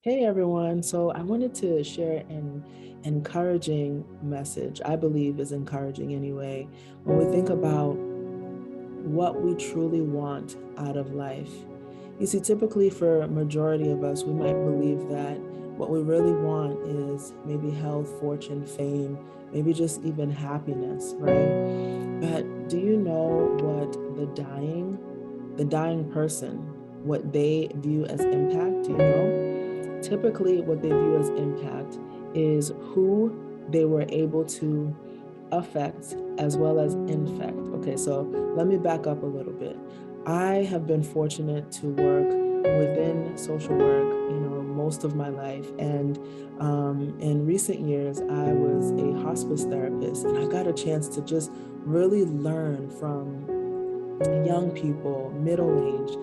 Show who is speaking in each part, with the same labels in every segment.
Speaker 1: Hey everyone. So I wanted to share an encouraging message. I believe is encouraging anyway. When we think about what we truly want out of life. You see, typically for a majority of us, we might believe that what we really want is maybe health, fortune, fame, maybe just even happiness, right? But do you know what the dying person, what they view as impact? Do you know? Typically, what they view as impact is who they were able to affect as well as infect. Okay, so let me back up a little bit. I have been fortunate to work within social work, most of my life. And in recent years, I was a hospice therapist, and I got a chance to just really learn from young people, middle aged,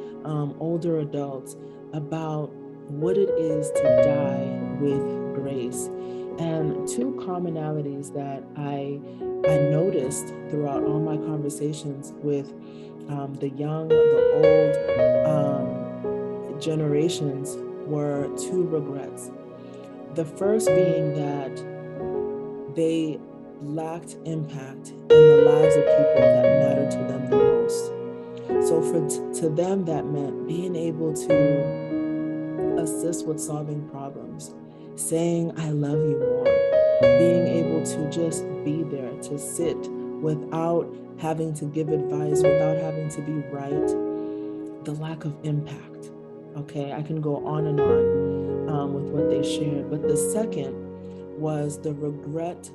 Speaker 1: older adults about what it is to die with grace. And two commonalities that I noticed throughout all my conversations with the young, the old generations were two regrets. The first being that they lacked impact in the lives of people that mattered to them the most. So to them, that meant being able to assist with solving problems, saying I love you more, being able to just be there, to sit without having to give advice, without having to be right, the lack of impact. Okay, I can go on and on with what they shared. But the second was the regret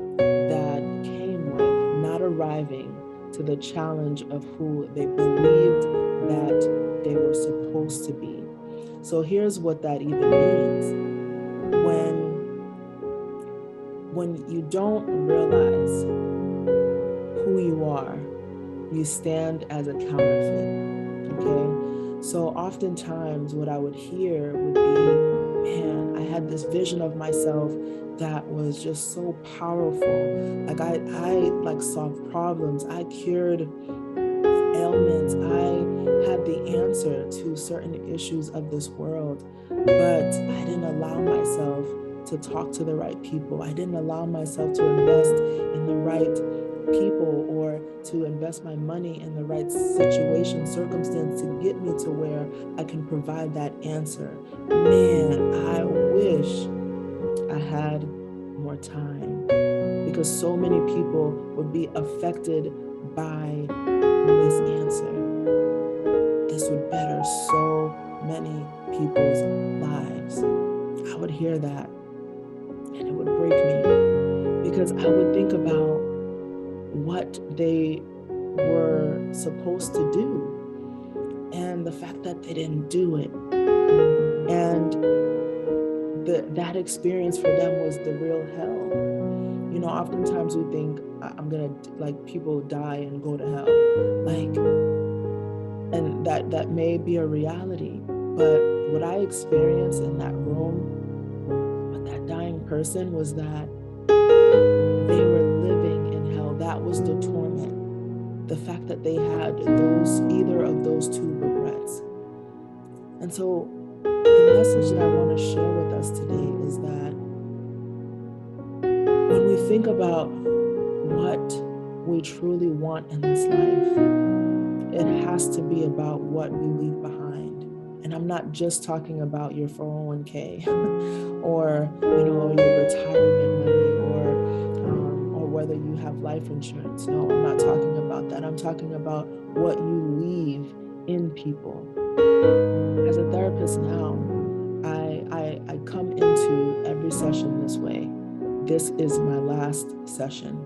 Speaker 1: that came with not arriving to the challenge of who they believed that they were supposed to be. So here's what that even means. When you don't realize who you are, you stand as a counterfeit. Okay? So oftentimes what I would hear would be, man, I had this vision of myself that was just so powerful. Like I like solved problems. I cured ailments. I had the answer to certain issues of this world, but I didn't allow myself to talk to the right people. I didn't allow myself to invest in the right people or to invest my money in the right situation, circumstance to get me to where I can provide that answer. Man, I wish I had more time because so many people would be affected by this answer. This would better so many people's lives. I would hear that and it would break me because I would think about what they were supposed to do and the fact that they didn't do it. And that experience for them was the real hell. Oftentimes we think I'm gonna, like, people die and go to hell, like, and that may be a reality. But what I experienced in that room with that dying person was that they were living in hell. That was the torment. The fact that they had either of those two regrets. And so the message that I want to share with us today is that when we think about what we truly want in this life, it has to be about what we leave behind. And I'm not just talking about your 401k or your retirement money or whether you have life insurance. No, I'm not talking about that. I'm talking about what you leave in people. As a therapist now, I come into every session this way. This is my last session.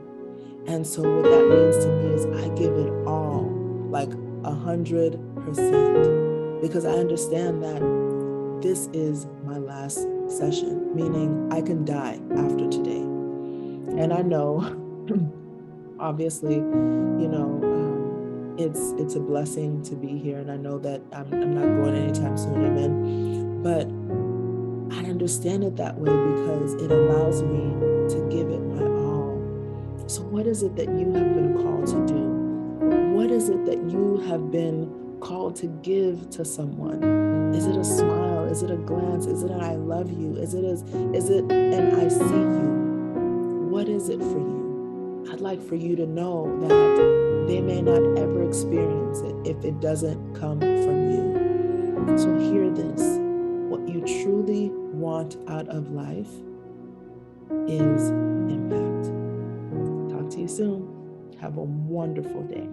Speaker 1: And so what that means to me is I give it all, like 100%, because I understand that this is my last session, meaning I can die after today. And I know, obviously, it's a blessing to be here, and I know that I'm not going anytime soon, amen. But I understand it that way because it allows me to give it my all. So what is it that you have been called to do? What is it that you have been called to give to someone? Is it a smile? Is it a glance? Is it an I love you? Is it an I see you? What is it for you? I'd like for you to know that they may not ever experience it if it doesn't come from you. So hear this. What you truly want out of life is impact. Talk to you soon. Have a wonderful day.